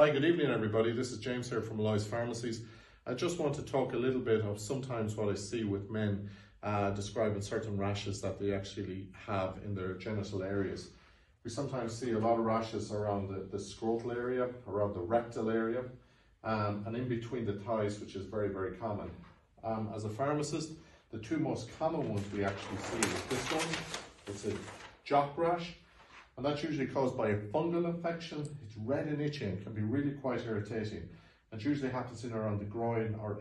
Hi, good evening everybody. This is James here from Malloy's Pharmacies. I just want to talk a little bit of sometimes what I see with men describing certain rashes that they actually have in their genital areas. We sometimes see a lot of rashes around the scrotal area, around the rectal area, and in between the thighs, which is very, very common. As a pharmacist, the two most common ones we actually see is this one. It's a Jock Rash, and that's usually caused by a fungal infection. It's red and itching, can be really quite irritating. It usually happens in around the groin or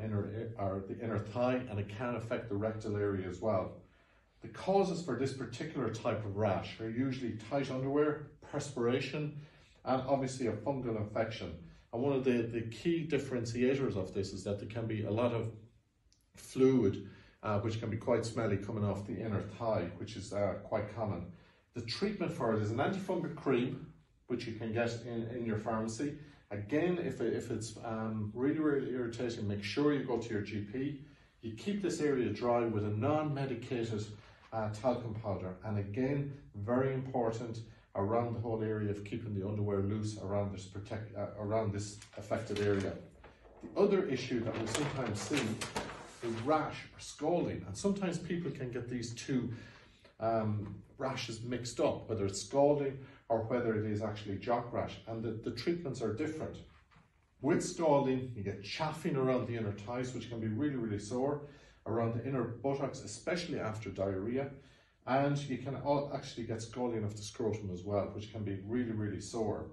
the inner thigh, and it can affect the rectal area as well. The causes for this particular type of rash are usually tight underwear, perspiration, and obviously a fungal infection. And one of the key differentiators of this is that there can be a lot of fluid, which can be quite smelly, coming off the inner thigh, which is quite common. The treatment for it is an antifungal cream, which you can get in your pharmacy. Again, if it's really, really irritating, make sure you go to your GP. You keep this area dry with a non-medicated talcum powder. And again, very important around the whole area of keeping the underwear loose around this affected area. The other issue that we sometimes see is rash or scalding. And sometimes people can get these two rashes mixed up, whether it's scalding or whether it is actually Jock Rash, and the treatments are different. With scalding, you get chafing around the inner thighs, which can be really, really sore, around the inner buttocks, especially after diarrhea, and you can actually get scalding of the scrotum as well, which can be really, really sore.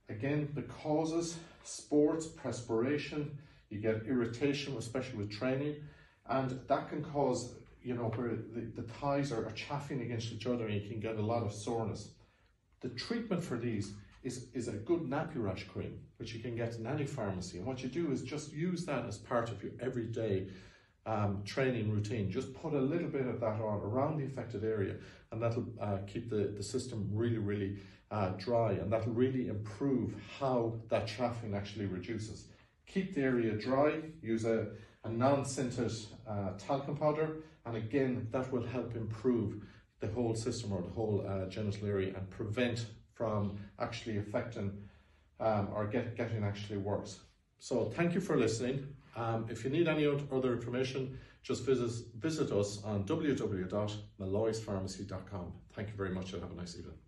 Again, the causes: sports, perspiration, you get irritation, especially with training, and that can cause, where the thighs are chafing against each other, and you can get a lot of soreness. The treatment for these is a good nappy rash cream, which you can get in any pharmacy. And what you do is just use that as part of your everyday training routine. Just put a little bit of that on around the affected area, and that'll keep the system really, really dry, and that'll really improve how that chafing actually reduces. Keep the area dry, use a non-scented talcum powder, and again, that will help improve the whole system or the whole genital area and prevent from actually affecting or getting actually worse. So thank you for listening. If you need any other information, just visit us on www.malloyspharmacy.com. Thank you very much and have a nice evening.